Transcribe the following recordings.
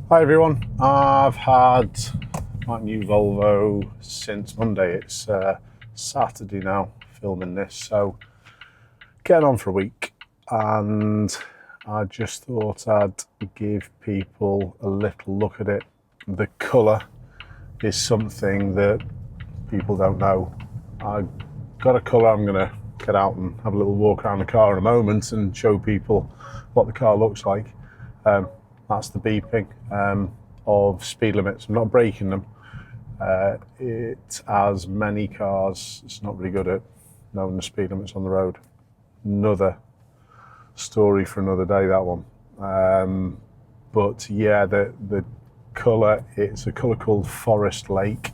Hi everyone, I've had my new Volvo since Monday. It's Saturday now, filming this, so getting on for a week, and I just thought I'd give people a little look at it. The colour is something that people don't know. I've got a colour. I'm going to get out and have a little walk around the car in a moment and show people what the car looks like. That's the beeping of speed limits. I'm not breaking them. It, as many cars, it's not really good at knowing the speed limits on the road. Another story for another day, that one. But yeah, the colour, it's a colour called Forest Lake.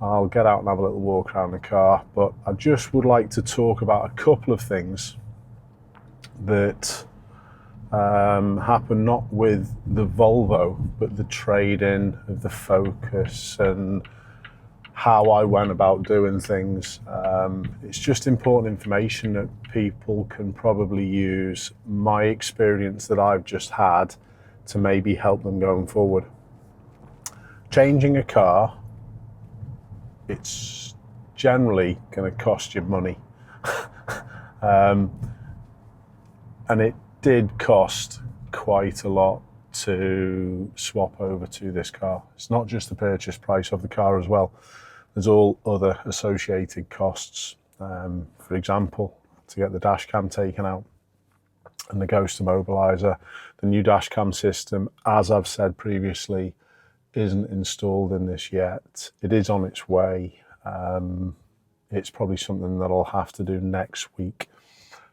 I'll get out and have a little walk around the car, but I just would like to talk about a couple of things that happened not with the Volvo, but the trade-in of the Focus and how I went about doing things. It's just important information that people can probably use my experience that I've just had to maybe help them going forward. Changing a car, it's generally going to cost you money. And it did cost quite a lot to swap over to this car. It's not just the purchase price of the car as well. There's all other associated costs. For example, to get the dash cam taken out and the ghost immobiliser. The new dash cam system, as I've said previously, isn't installed in this yet. It is on its way. It's probably something that I'll have to do next week.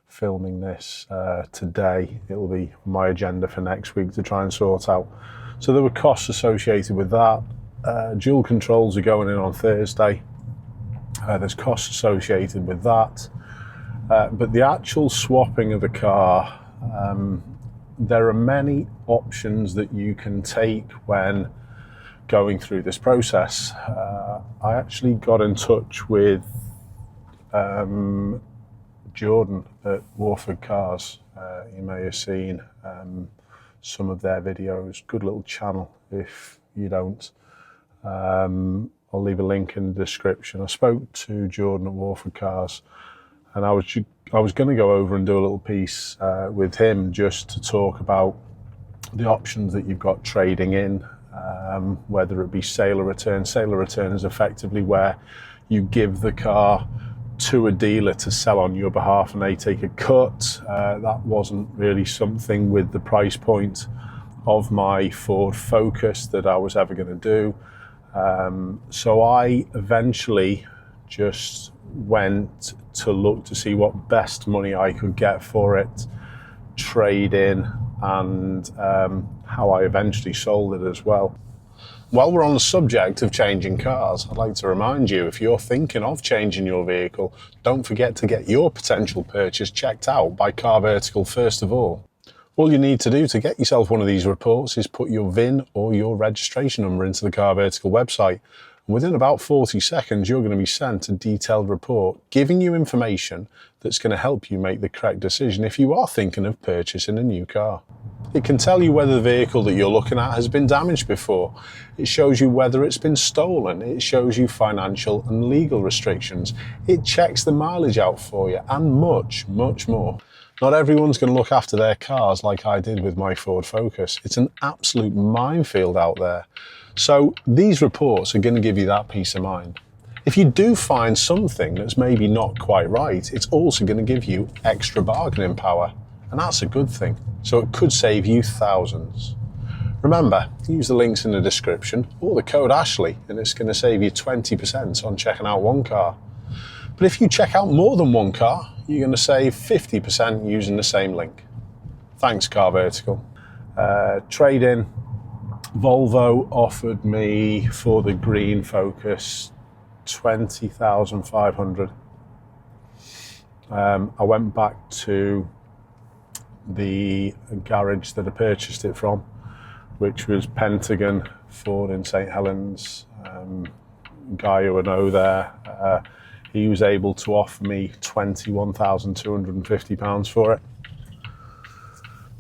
Filming this today, it'll be my agenda for next week to try and sort out. So there were costs associated with that. Dual controls are going in on Thursday. There's costs associated with that. But the actual swapping of a car, there are many options that you can take when going through this process. I actually got in touch with Jordan at Warford Cars. You may have seen some of their videos. Good little channel if you don't. I'll leave a link in the description. I spoke to Jordan at Warford Cars, and I was going to go over and do a little piece with him just to talk about the options that you've got trading in, whether it be sale or return. Sale or return is effectively where you give the car to a dealer to sell on your behalf and they take a cut. That wasn't really something with the price point of my Ford Focus that I was ever going to do. So I eventually just went to look to see what best money I could get for it, trade in, and how I eventually sold it as well. While we're on the subject of changing cars, I'd like to remind you, if you're thinking of changing your vehicle, don't forget to get your potential purchase checked out by Car Vertical first of all. All you need to do to get yourself one of these reports is put your VIN or your registration number into the Car Vertical website. And within about 40 seconds, you're going to be sent a detailed report giving you information that's going to help you make the correct decision if you are thinking of purchasing a new car. It can tell you whether the vehicle that you're looking at has been damaged before. It shows you whether it's been stolen. It shows you financial and legal restrictions. It checks the mileage out for you and much, much more. Not everyone's going to look after their cars like I did with my Ford Focus. It's an absolute minefield out there. So these reports are going to give you that peace of mind. If you do find something that's maybe not quite right, it's also going to give you extra bargaining power. And that's a good thing. So it could save you thousands. Remember, use the links in the description or the code Ashley, and it's going to save you 20% on checking out one car. But if you check out more than one car, you're going to save 50% using the same link. Thanks, Car Vertical. Trade-in. Volvo offered me for the green Focus 20,500. I went back to the garage that I purchased it from, which was Pentagon Ford in St Helens. Guy who I know there, he was able to offer me £21,250 for it.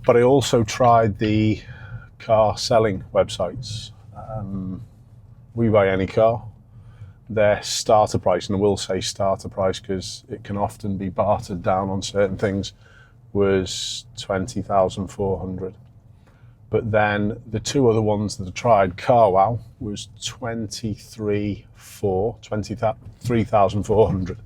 But I also tried the car selling websites. We Buy Any Car. Their starter price, and I will say starter price because it can often be bartered down on certain things, was 20,400. But then the two other ones that I tried, CarWow was 23,400,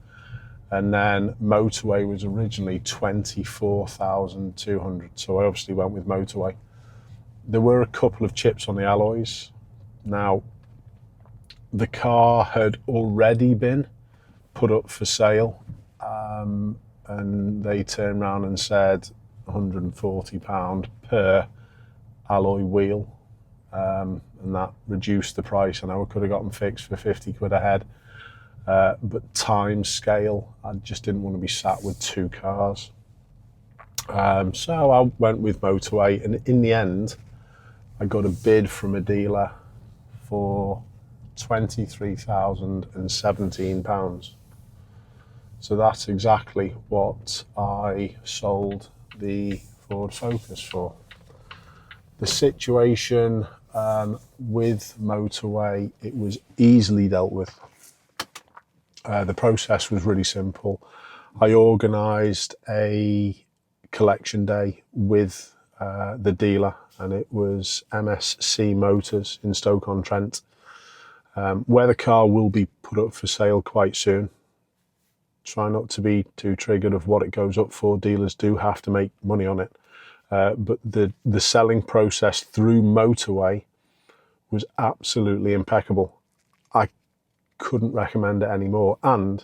and then Motorway was originally 24,200. So I obviously went with Motorway. There were a couple of chips on the alloys. Now, the car had already been put up for sale, and they turned around and said £140 per alloy wheel, and that reduced the price. I know I could have got them fixed for 50 quid a head, but time scale, I just didn't want to be sat with two cars. So I went with Motorway, and in the end, I got a bid from a dealer for £23,017. So that's exactly what I sold the Ford Focus for. The situation with Motorway, it was easily dealt with. The process was really simple. I organised a collection day with the dealer, and it was MSC Motors in Stoke-on-Trent, where the car will be put up for sale quite soon. Try not to be too triggered of what it goes up for. Dealers do have to make money on it. But the selling process through Motorway was absolutely impeccable. I couldn't recommend it anymore. And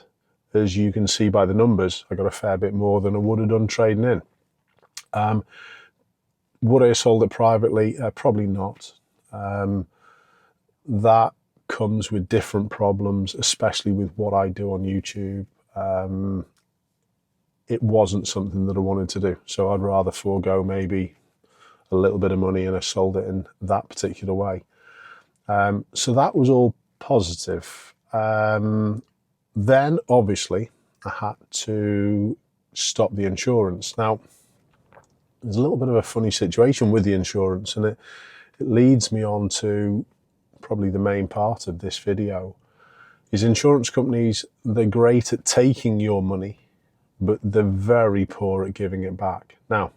as you can see by the numbers, I got a fair bit more than I would have done trading in. Would I have sold it privately? Probably not. That comes with different problems, especially with what I do on YouTube. It wasn't something that I wanted to do, so I'd rather forego maybe a little bit of money and I sold it in that particular way. So that was all positive. Then obviously I had to stop the insurance. Now, there's a little bit of a funny situation with the insurance, and it leads me on to probably the main part of this video. Is insurance companies, they're great at taking your money, but they're very poor at giving it back. Now,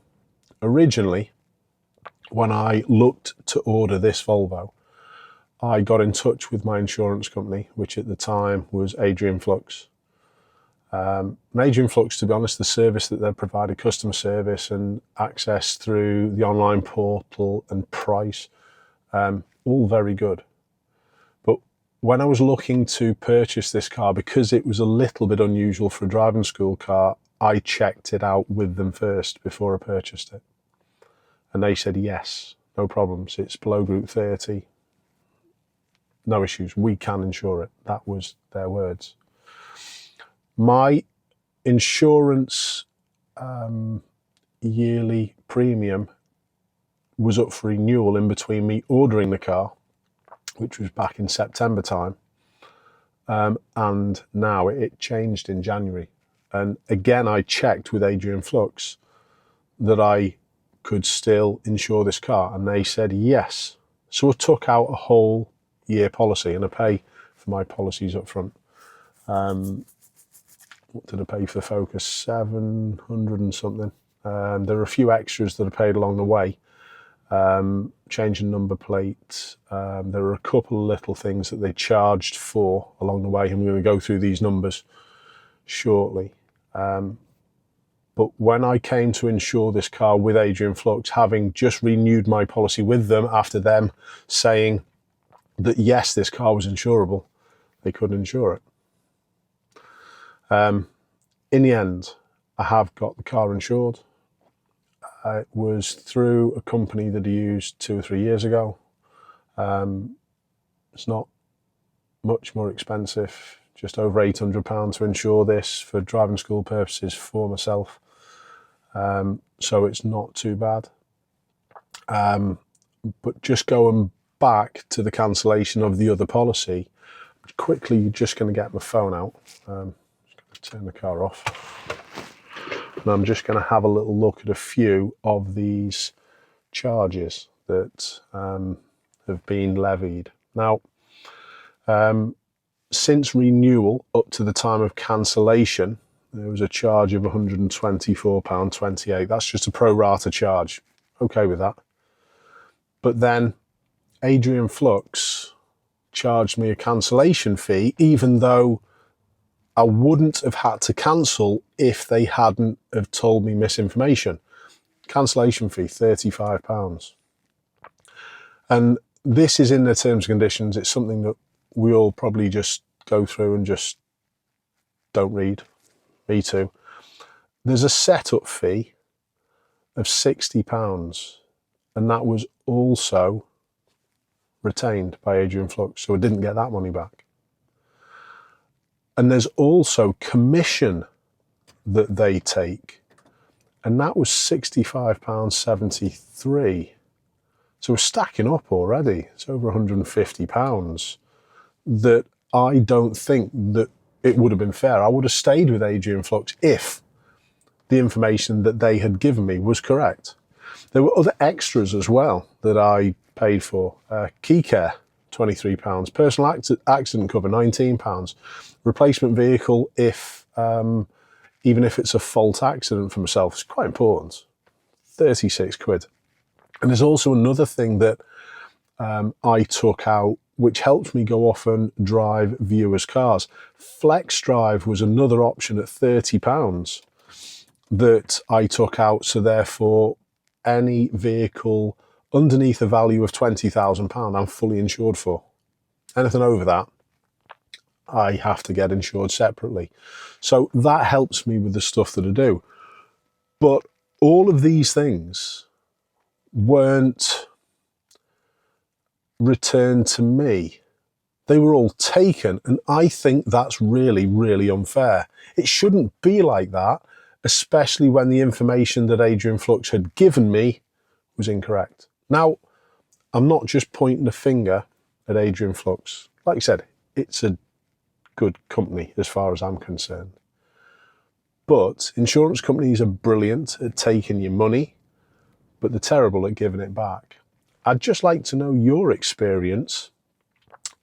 originally, when I looked to order this Volvo, I got in touch with my insurance company, which at the time was Adrian Flux. And Adrian Flux, to be honest, the service that they provided, customer service and access through the online portal and price, all very good. But when I was looking to purchase this car, because it was a little bit unusual for a driving school car, I checked it out with them first before I purchased it. And they said, yes, no problems. It's below Group 30. No issues. We can insure it. That was their words. My insurance yearly premium was up for renewal in between me ordering the car, which was back in September time, and now it changed in January. And again, I checked with Adrian Flux that I could still insure this car, and they said yes. So I took out a whole year policy, and I pay for my policies up front. What did I pay for the Focus? 700 and something. There are a few extras that I paid along the way. Changing number plate. There are a couple of little things that they charged for along the way, and we're going to go through these numbers shortly. But when I came to insure this car with Adrian Flux, having just renewed my policy with them after them saying that yes, this car was insurable, they couldn't insure it. In the end, I have got the car insured. It was through a company that I used 2 or 3 years ago. It's not much more expensive, just over £800 to insure this for driving school purposes for myself. So it's not too bad. But just going back to the cancellation of the other policy, quickly, just going to get my phone out. Turn the car off. And I'm just going to have a little look at a few of these charges that have been levied. Now, since renewal up to the time of cancellation, there was a charge of £124.28. That's just a pro rata charge. Okay with that. But then Adrian Flux charged me a cancellation fee, even though I wouldn't have had to cancel if they hadn't have told me misinformation. Cancellation fee, £35. And this is in the terms and conditions. It's something that we all probably just go through and just don't read. Me too. There's a setup fee of £60, and that was also retained by Adrian Flux, so I didn't get that money back. And there's also commission that they take, and that was £65.73. So we're stacking up already. It's over £150 that I don't think that it would have been fair. I would have stayed with Adrian Flux if the information that they had given me was correct. There were other extras as well that I paid for. Key care, £23. Personal accident cover, £19. Replacement vehicle, if even if it's a fault accident for myself, it's quite important, £36. And there's also another thing that I took out, which helps me go off and drive viewers' cars. Flex Drive was another option at £30 that I took out. So therefore, any vehicle underneath a value of £20,000, I'm fully insured for. Anything over that, I have to get insured separately. So that helps me with the stuff that I do. But all of these things weren't returned to me. They were all taken, and I think that's really, really unfair. It shouldn't be like that, especially when the information that Adrian Flux had given me was incorrect. Now, I'm not just pointing a finger at Adrian Flux. Like I said, it's a good company as far as I'm concerned. But insurance companies are brilliant at taking your money, but they're terrible at giving it back. I'd just like to know your experience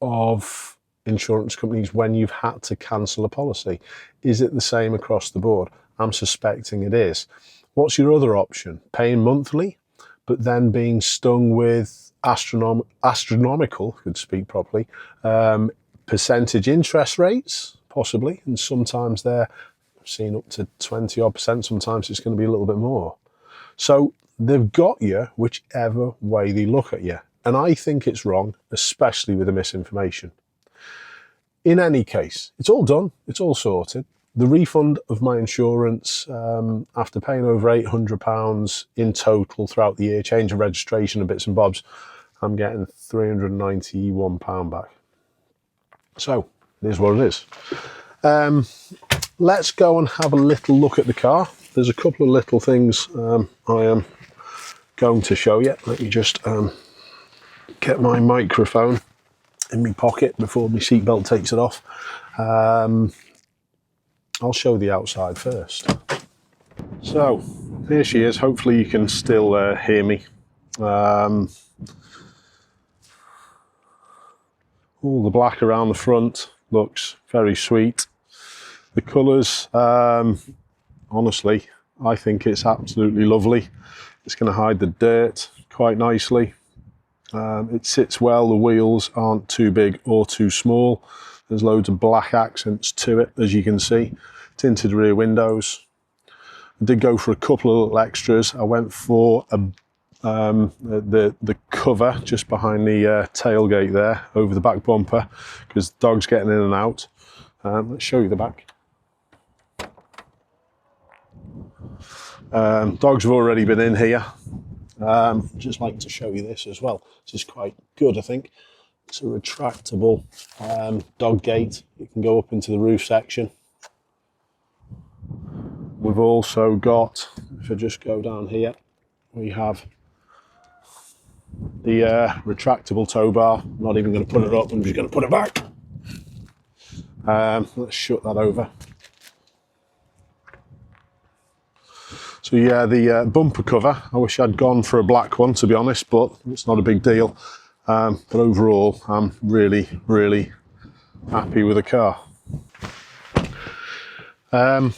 of insurance companies when you've had to cancel a policy. Is it the same across the board? I'm suspecting it is. What's your other option? Paying monthly, but then being stung with astronomical, could speak properly, percentage interest rates, possibly, and sometimes they're seen up to 20 odd percent. Sometimes it's going to be a little bit more. So they've got you whichever way they look at you. And I think it's wrong, especially with the misinformation. In any case, it's all done. It's all sorted. The refund of my insurance, after paying over £800 in total throughout the year, change of registration and bits and bobs, I'm getting £391 back. So it is what it is. Let's go and have a little look at the car. There's a couple of little things I am going to show you. Let me just get my microphone in my pocket before my seatbelt takes it off. I'll show the outside first. So here she is. Hopefully you can still hear me. All the black around the front looks very sweet. The colours, honestly, I think it's absolutely lovely. It's going to hide the dirt quite nicely. It sits well. The wheels aren't too big or too small. There's loads of black accents to it, as you can see. Tinted rear windows. I did go for a couple of little extras. I went for the cover just behind the tailgate there, over the back bumper, because the dog's getting in and out. Let's show you the back. Dogs have already been in here. Just like to show you this as well. This is quite good, I think. It's a retractable dog gate. It can go up into the roof section. We've also got, if I just go down here, we have the retractable tow bar. I'm not even going to put it up, I'm just going to put it back. Let's shut that over. So yeah, the bumper cover, I wish I'd gone for a black one, to be honest, but it's not a big deal. But overall, I'm really, really happy with the car. But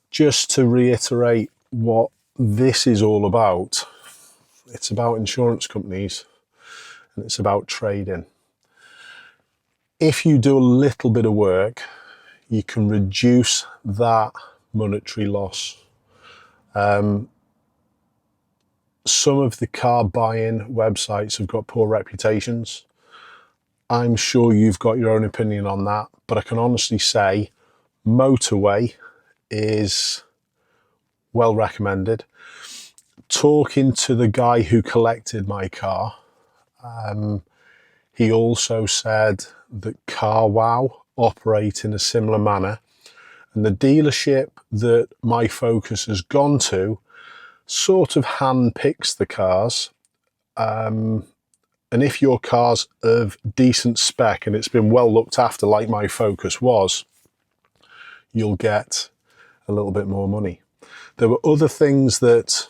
just to reiterate what this is all about, it's about insurance companies and it's about trading. If you do a little bit of work, you can reduce that monetary loss. Some of the car buying websites have got poor reputations. I'm sure you've got your own opinion on that, but I can honestly say Motorway is well recommended. Talking to the guy who collected my car, he also said that CarWow operate in a similar manner, and the dealership that my Focus has gone to sort of hand-picks the cars. And if your car's of decent spec and it's been well looked after like my Focus was, you'll get a little bit more money. There were other things that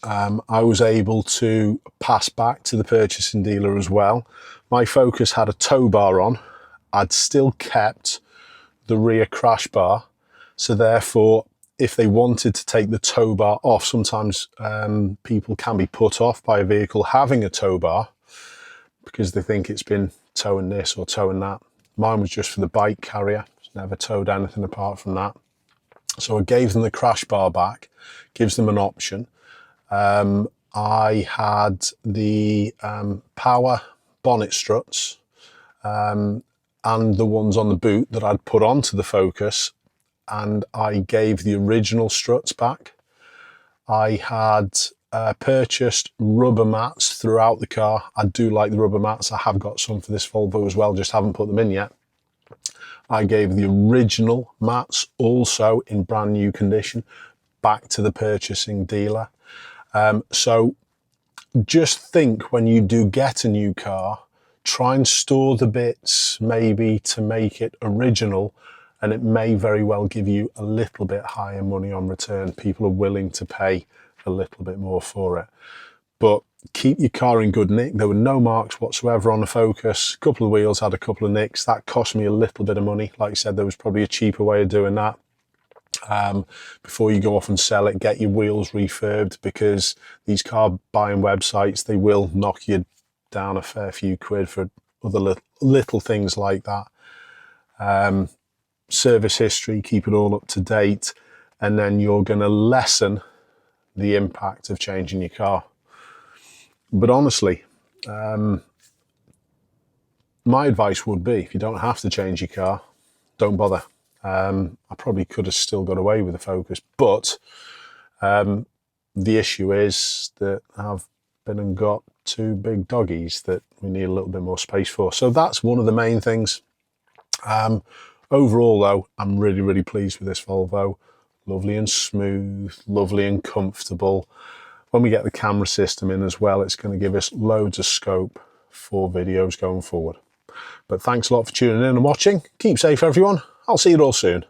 I was able to pass back to the purchasing dealer as well. My Focus had a tow bar on. I'd still kept the rear crash bar. So therefore, if they wanted to take the tow bar off, sometimes people can be put off by a vehicle having a tow bar because they think it's been towing this or towing that. Mine was just for the bike carrier. It's never towed anything apart from that. So I gave them the crash bar back, gives them an option. I had the power bonnet struts and the ones on the boot that I'd put onto the Focus, and I gave the original struts back. I had purchased rubber mats throughout the car. I do like the rubber mats. I have got some for this Volvo as well, just haven't put them in yet. I gave the original mats, also in brand new condition, back to the purchasing dealer. So just think when you do get a new car, try and store the bits maybe to make it original, and it may very well give you a little bit higher money on return. People are willing to pay a little bit more for it. But keep your car in good nick. There were no marks whatsoever on the Focus. A couple of wheels had a couple of nicks. That cost me a little bit of money. Like I said, there was probably a cheaper way of doing that. Before you go off and sell it, get your wheels refurbed, because these car buying websites, they will knock you down a fair few quid for other little things like that. Service history, keep it all up to date, and then you're going to lessen the impact of changing your car. But honestly, my advice would be, if you don't have to change your car, don't bother. I probably could have still got away with the Focus, but the issue is that I've been and got two big doggies that we need a little bit more space for. So that's one of the main things. Overall though, I'm really, really pleased with this Volvo. Lovely and smooth, lovely and comfortable. When we get the camera system in as well, it's going to give us loads of scope for videos going forward. But thanks a lot for tuning in and watching. Keep safe, everyone. I'll see you all soon.